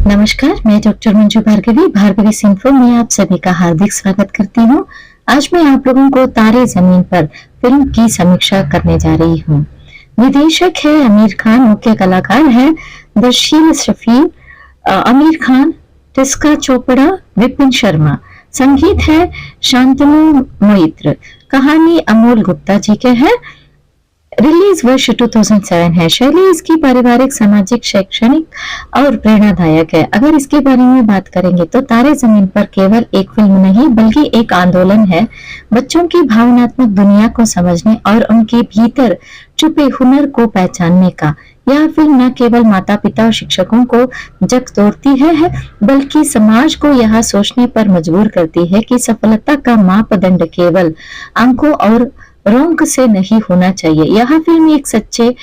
नमस्कार, मैं डॉक्टर मंजू भार्गवी भार्गवी सिंफो में आप सभी का हार्दिक स्वागत करती हूँ। आज मैं आप लोगों को तारे जमीन पर फिल्म की समीक्षा करने जा रही हूँ। निर्देशक है आमिर खान, मुख्य कलाकार है दर्शील शफी, आमिर खान, टिस्का चोपड़ा, विपिन शर्मा। संगीत है शांतनु मोइत्र। कहानी अमोल गुप्ता जी के है। रिलीज वर्ष 2007 है। शैली इसकी पारिवारिक, सामाजिक, शैक्षणिक और प्रेरणादायक है। अगर इसके बारे में बात करेंगे तो तारे जमीन पर केवल एक फिल्म नहीं बल्कि एक आंदोलन है बच्चों की भावनात्मक दुनिया को समझने और उनके भीतर छुपे हुनर को पहचानने का। यह फिल्म न केवल माता पिता और शिक्षकों को जग तोड़ती है बल्कि समाज को यह सोचने पर मजबूर करती है कि सफलता का मापदंड केवल अंकों और रैंक से नहीं होना चाहिए। यह फिल्म एक सच्चे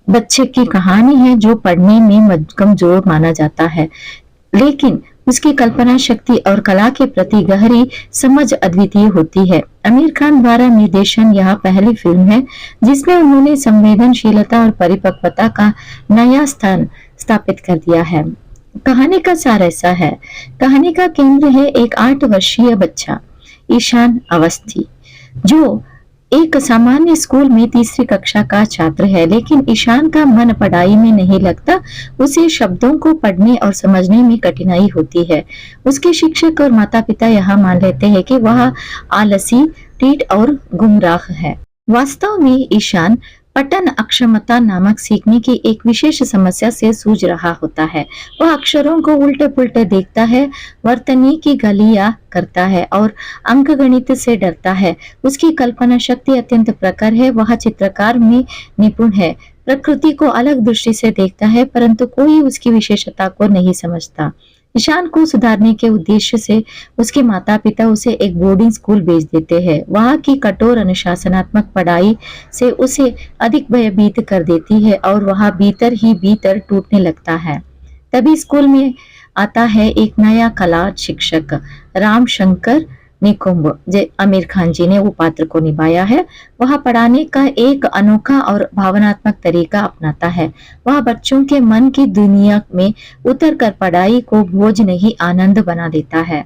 बच्चे की कहानी है जो पढ़ने में कमजोर माना जाता है, लेकिन उसकी कल्पना शक्ति और कला के प्रति गहरी समझ अद्वितीय होती है। आमिर खान द्वारा निर्देशन यह पहली फिल्म है जिसमें उन्होंने संवेदनशीलता और परिपक्वता का नया स्थान स्थापित कर दिया है। कहानी का सार ऐसा है। कहानी का केंद्र है एक 8 वर्षीय बच्चा ईशान अवस्थी, जो एक सामान्य स्कूल में तीसरी कक्षा का छात्र है, लेकिन ईशान का मन पढ़ाई में नहीं लगता। उसे शब्दों को पढ़ने और समझने में कठिनाई होती है। उसके शिक्षक और माता पिता यह मान लेते हैं कि वह आलसी, टीठ और गुमराह है। वास्तव में ईशान पठन अक्षमता नामक सीखने की एक विशेष समस्या से जूझ रहा होता है। वह अक्षरों को उल्टे पुल्टे देखता है, वर्तनी की गलियां करता है और अंकगणित से डरता है। उसकी कल्पना शक्ति अत्यंत प्रखर है। वह चित्रकार में निपुण है, प्रकृति को अलग दृष्टि से देखता है, परंतु कोई उसकी विशेषता को नहीं समझता। ईशान को सुधारने के उद्देश्य से उसके माता पिता उसे एक बोर्डिंग स्कूल भेज देते हैं। वहाँ की कठोर अनुशासनात्मक पढ़ाई से उसे अधिक भयभीत कर देती है और वह भीतर ही भीतर टूटने लगता है। तभी स्कूल में आता है एक नया कला शिक्षक, राम शंकर निकुंभ। आमिर खान जी ने वो पात्र को निभाया है। वह पढ़ाने का एक अनोखा और भावनात्मक तरीका अपनाता है। वह बच्चों के मन की दुनिया में उतरकर पढ़ाई को बोझ नहीं आनंद बना देता है।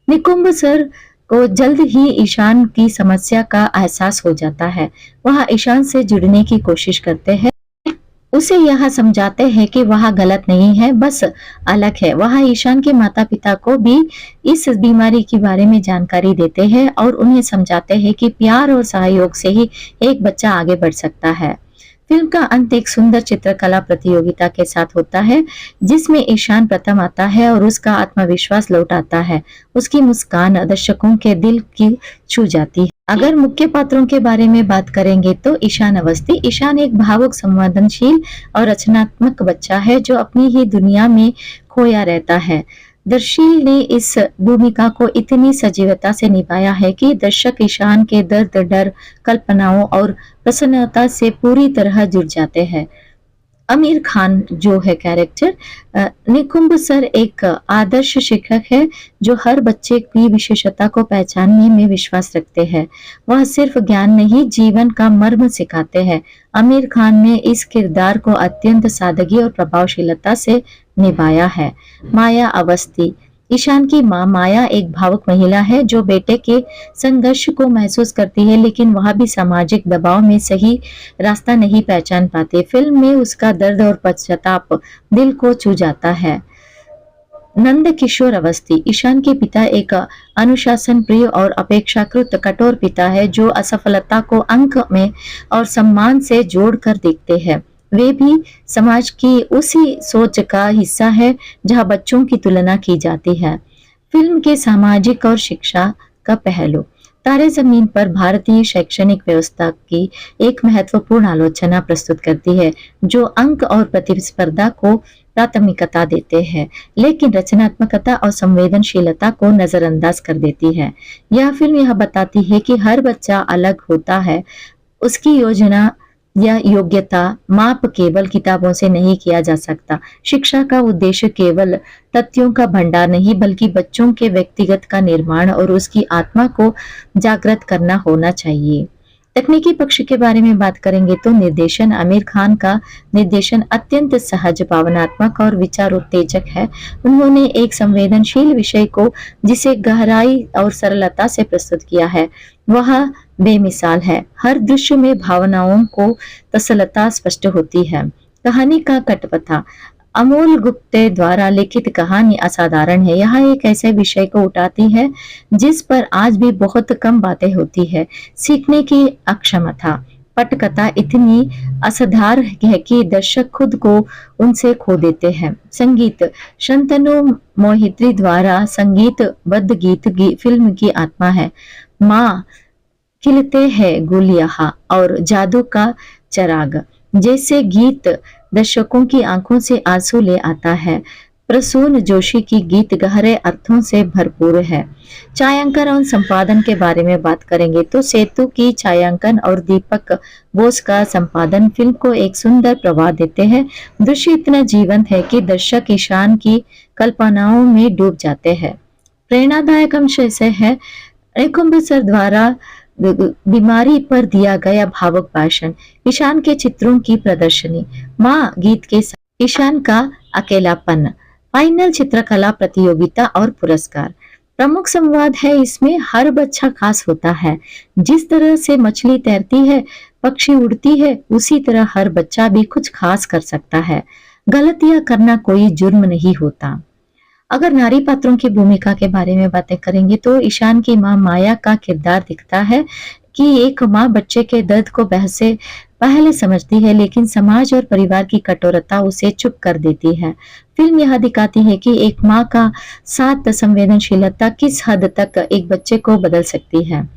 निकुंभ सर को जल्द ही ईशान की समस्या का एहसास हो जाता है। वह ईशान से जुड़ने की कोशिश करते हैं, उसे यह समझाते हैं कि वह गलत नहीं है, बस अलग है। वह ईशान के माता पिता को भी इस बीमारी के बारे में जानकारी देते हैं और उन्हें समझाते हैं कि प्यार और सहयोग से ही एक बच्चा आगे बढ़ सकता है। फिल्म का अंत एक सुंदर चित्रकला प्रतियोगिता के साथ होता है जिसमें ईशान प्रथम आता है और उसका आत्मविश्वास लौट आता है। उसकी मुस्कान दर्शकों के दिल की छू जाती है। अगर मुख्य पात्रों के बारे में बात करेंगे तो ईशान अवस्थी। ईशान एक भावुक, संवेदनशील और रचनात्मक बच्चा है जो अपनी ही दुनिया में खोया रहता है। दर्शील ने इस भूमिका को इतनी सजीवता से निभाया है कि दर्शक ईशान के दर्द, डर, कल्पनाओं और प्रसन्नता से पूरी तरह जुड़ जाते हैं। आमिर खान जो है कैरेक्टर निकुंभ सर एक आदर्श शिक्षक है जो हर बच्चे की विशेषता को पहचानने में विश्वास रखते हैं। वह सिर्फ ज्ञान नहीं, जीवन का मर्म सिखाते हैं। आमिर खान ने इस किरदार को अत्यंत सादगी और प्रभावशीलता से निभाया है। माया अवस्थी। ईशान की माँ माया एक भावुक महिला है जो बेटे के संघर्ष को महसूस करती है, लेकिन वह भी सामाजिक दबाव में सही रास्ता नहीं पहचान पाती। फिल्म में उसका दर्द और पश्चाताप दिल को छू जाता है। नंद किशोर अवस्थी। ईशान के पिता एक अनुशासन प्रिय और अपेक्षाकृत कठोर पिता है जो असफलता को अंक में और सम्मान से जोड़कर देखते हैं। वे भी समाज की उसी सोच का हिस्सा है जहां बच्चों की तुलना की जाती है। फिल्म के सामाजिक और शिक्षा का पहलू। तारे जमीन पर भारतीय शैक्षणिक व्यवस्था की एक महत्वपूर्ण आलोचना प्रस्तुत करती है जो अंक और प्रतिस्पर्धा को प्राथमिकता देते हैं, लेकिन रचनात्मकता और संवेदनशीलता को नजरअंदाज कर देती है। यह फिल्म यह बताती है कि हर बच्चा अलग होता है। उसकी योजना या योग्यता माप केवल किताबों से नहीं किया जा सकता। शिक्षा का उद्देश्य केवल तथ्यों का भंडार नहीं बल्कि बच्चों के व्यक्तिगत का निर्माण और उसकी आत्मा को जागृत करना होना चाहिए। तकनीकी पक्ष के बारे में बात करेंगे तो निर्देशन आमिर खान का निर्देशन अत्यंत सहज, भावनात्मक और विचार उत्तेजक है। उन्होंने एक संवेदनशील विषय को जिसे गहराई और सरलता से प्रस्तुत किया है वह बेमिसाल है। हर दृश्य में भावनाओं को तसल्लता स्पष्ट होती है। कहानी का कटपथा अमोल गुप्ते द्वारा लिखित कहानी असाधारण है। यह एक ऐसे विषय को उठाती है जिस पर आज भी बहुत कम बातें होती है, सीखने की अक्षमता। पटकथा इतनी असधार है कि दर्शक खुद को उनसे खो देते हैं। संगीत शंतनु मोहित्री द्वारा संगीतबद्ध गीत फिल्म की आत्मा है। माँ खिलते हैं गुलिया और जादू का चराग जैसे गीत दर्शकों की आंखों से आंसू ले आता है। प्रसून जोशी की गीत गहरे अर्थों से भरपूर है। छायांकन और संपादन के बारे में बात करेंगे तो सेतु की छायांकन और दीपक बोस का संपादन फिल्म को एक सुंदर प्रवाह देते हैं। दृश्य इतना जीवंत है कि दर्शक ईशान की कल्पनाओं में डूब जाते हैं। प्रेरणादायक अंश ऐसे है रेकुम्बसर द्वारा बीमारी पर दिया गया भावुक भाषण, ईशान के चित्रों की प्रदर्शनी, माँ गीत के साथ ईशान का अकेलापन, फाइनल चित्रकला प्रतियोगिता और पुरस्कार। प्रमुख संवाद है इसमें हर बच्चा खास होता है। जिस तरह से मछली तैरती है, पक्षी उड़ती है, उसी तरह हर बच्चा भी कुछ खास कर सकता है। गलतियां करना कोई जुर्म नहीं होता। अगर नारी पात्रों की भूमिका के बारे में बातें करेंगे तो ईशान की माँ माया का किरदार दिखता है कि एक माँ बच्चे के दर्द को बहसे पहले समझती है, लेकिन समाज और परिवार की कठोरता उसे चुप कर देती है। फिल्म यह दिखाती है कि एक माँ का साथ संवेदनशीलता किस हद तक एक बच्चे को बदल सकती है।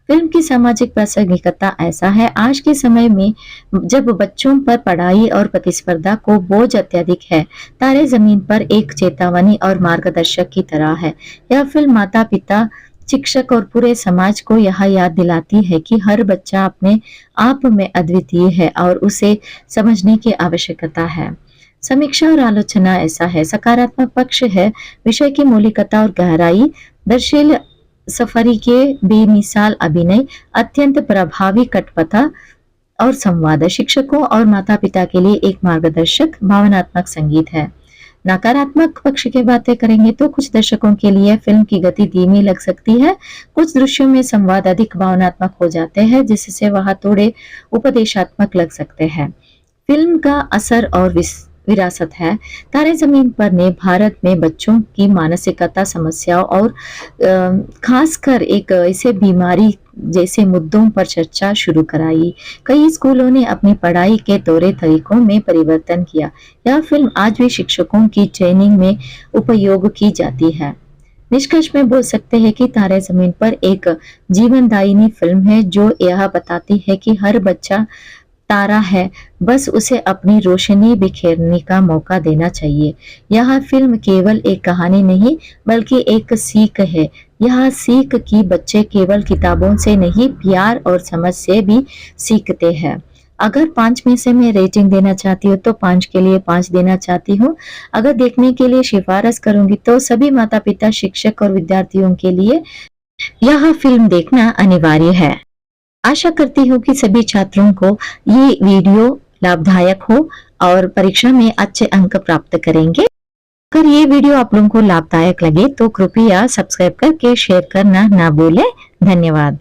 फिल्म की सामाजिक प्रासंगिकता ऐसा है, आज के समय में जब बच्चों पर पढ़ाई और प्रतिस्पर्धा को बोझ अत्यधिक है, तारे जमीन पर एक चेतावनी और मार्गदर्शक की तरह है। यह फिल्म माता पिता, शिक्षक और पूरे समाज को यह याद दिलाती है कि हर बच्चा अपने आप में अद्वितीय है और उसे समझने की आवश्यकता है। समीक्षा और आलोचना ऐसा है, सकारात्मक पक्ष है विषय की मौलिकता और गहराई, दर्शील सफरी के बेमिसाल अभिनय, अत्यंत प्रभावी कटपथा और संवाद, शिक्षकों और माता पिता के लिए एक मार्गदर्शक भावनात्मक संगीत है। नकारात्मक पक्ष की बातें करेंगे तो कुछ दर्शकों के लिए फिल्म की गति धीमी लग सकती है। कुछ दृश्यों में संवाद अधिक भावनात्मक हो जाते हैं जिससे वह थोड़े उपदेशात्मक लग सकते हैं। फिल्म का असर और विरासत है। तारे जमीन पर ने भारत में बच्चों की मानसिकता समस्याओं और खासकर एक ऐसे बीमारी जैसे मुद्दों पर चर्चा शुरू कराई। कई स्कूलों ने अपनी पढ़ाई के तौर तरीकों में परिवर्तन किया। यह फिल्म आज भी शिक्षकों की ट्रेनिंग में उपयोग की जाती है। निष्कर्ष में बोल सकते हैं कि तारे जमीन पर एक जीवनदायिनी फिल्म है जो यह बताती है कि हर बच्चा तारा है, बस उसे अपनी रोशनी बिखेरने का मौका देना चाहिए। यह फिल्म केवल एक कहानी नहीं बल्कि एक सीख है। यह सीख कि बच्चे केवल किताबों से नहीं, प्यार और समझ से भी सीखते हैं। अगर 5 में से मैं रेटिंग देना चाहती हूँ तो 5 के लिए 5 देना चाहती हूँ। अगर देखने के लिए सिफारिश करूंगी तो सभी माता पिता, शिक्षक और विद्यार्थियों के लिए यह फिल्म देखना अनिवार्य है। आशा करती हूँ कि सभी छात्रों को ये वीडियो लाभदायक हो और परीक्षा में अच्छे अंक प्राप्त करेंगे। अगर ये वीडियो आप लोगों को लाभदायक लगे तो कृपया सब्सक्राइब करके शेयर करना ना भूलें। धन्यवाद।